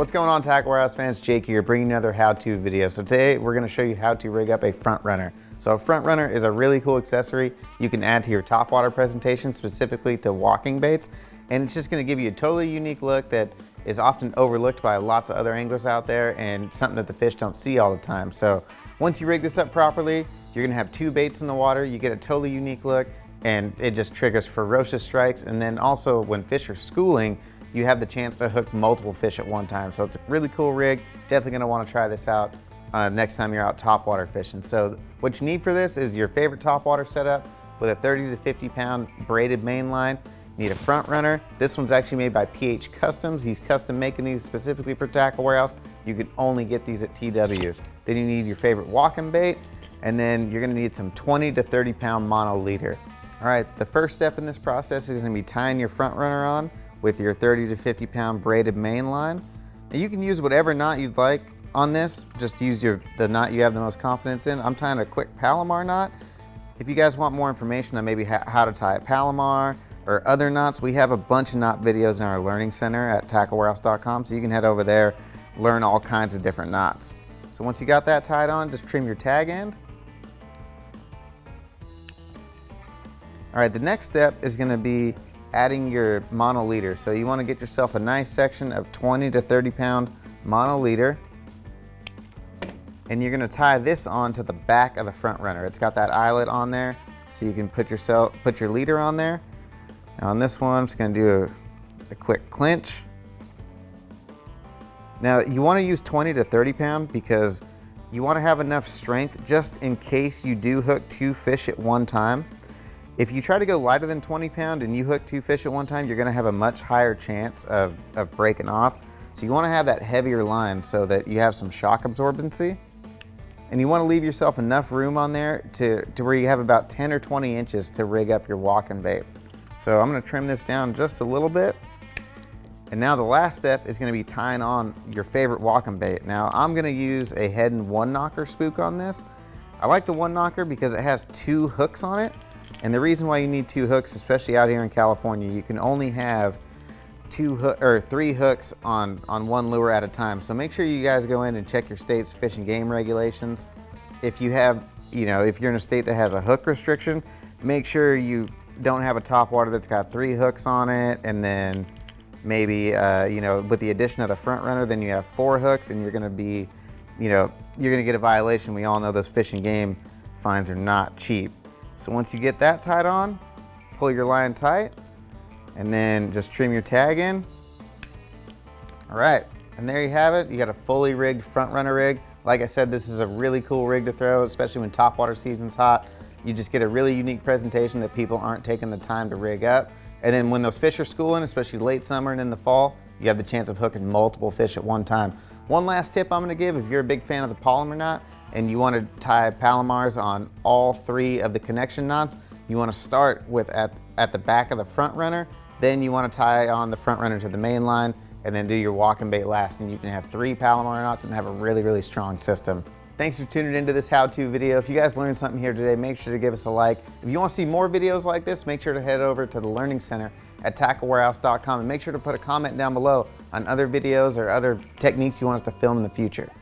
What's going on, Tackle Warehouse fans? Jake here, bringing another how-to video. So today we're going to show you how to rig up a front runner. So a front runner is a really cool accessory you can add to your topwater presentation, specifically to walking baits, and it's just going to give you a totally unique look that is often overlooked by lots of other anglers out there and something that the fish don't see all the time. So once you rig this up properly, you're going to have two baits in the water, you get a totally unique look, and it just triggers ferocious strikes. And then also when fish are schooling, you have the chance to hook multiple fish at one time. So it's a really cool rig. Definitely gonna wanna try this out next time you're out topwater fishing. So what you need for this is your favorite topwater setup with a 30 to 50 pound braided main line. You need a front runner. This one's actually made by PH Customs. He's custom making these specifically for Tackle Warehouse. You can only get these at TW. Then you need your favorite walking bait, and then you're gonna need some 20 to 30 pound mono leader. All right, the first step in this process is gonna be tying your front runner on with your 30 to 50 pound braided main line. Now you can use whatever knot you'd like on this. Just use the knot you have the most confidence in. I'm tying a quick Palomar knot. If you guys want more information on maybe how to tie a Palomar or other knots, we have a bunch of knot videos in our learning center at tacklewarehouse.com, so you can head over there, learn all kinds of different knots. So once you got that tied on, just trim your tag end. All right, the next step is gonna be adding your mono leader. So you want to get yourself a nice section of 20 to 30 pound mono leader, and you're going to tie this onto the back of the front runner. It's got that eyelet on there, so you can put your leader on there. Now on this one, I'm just going to do a quick clinch. Now you want to use 20 to 30 pound because you want to have enough strength just in case you do hook two fish at one time. If you try to go lighter than 20 pound and you hook two fish at one time, you're gonna have a much higher chance of breaking off. So you wanna have that heavier line so that you have some shock absorbency. And you wanna leave yourself enough room on there to where you have about 10 or 20 inches to rig up your walking bait. So I'm gonna trim this down just a little bit. And now the last step is gonna be tying on your favorite walking bait. Now I'm gonna use a head and one knocker spook on this. I like the one knocker because it has two hooks on it. And the reason why you need two hooks, especially out here in California, you can only have three hooks on one lure at a time. So make sure you guys go in and check your state's fish and game regulations. If you have, if you're in a state that has a hook restriction, make sure you don't have a topwater that's got three hooks on it, and then maybe, with the addition of the front runner, then you have four hooks, and you're gonna be, you're gonna get a violation. We all know those fish and game fines are not cheap. So once you get that tied on, pull your line tight, and then just trim your tag in. All right, and there you have it. You got a fully rigged front runner rig. Like I said, this is a really cool rig to throw, especially when topwater season's hot. You just get a really unique presentation that people aren't taking the time to rig up. And then when those fish are schooling, especially late summer and in the fall, you have the chance of hooking multiple fish at one time. One last tip I'm gonna give, if you're a big fan of the polymer knot, and you want to tie Palomars on all three of the connection knots, you want to start with at the back of the front runner, then you want to tie on the front runner to the main line, and then do your walking bait last, and you can have three Palomar knots and have a really, really strong system. Thanks for tuning into this how-to video. If you guys learned something here today, make sure to give us a like. If you want to see more videos like this, make sure to head over to the Learning Center at tacklewarehouse.com, and make sure to put a comment down below on other videos or other techniques you want us to film in the future.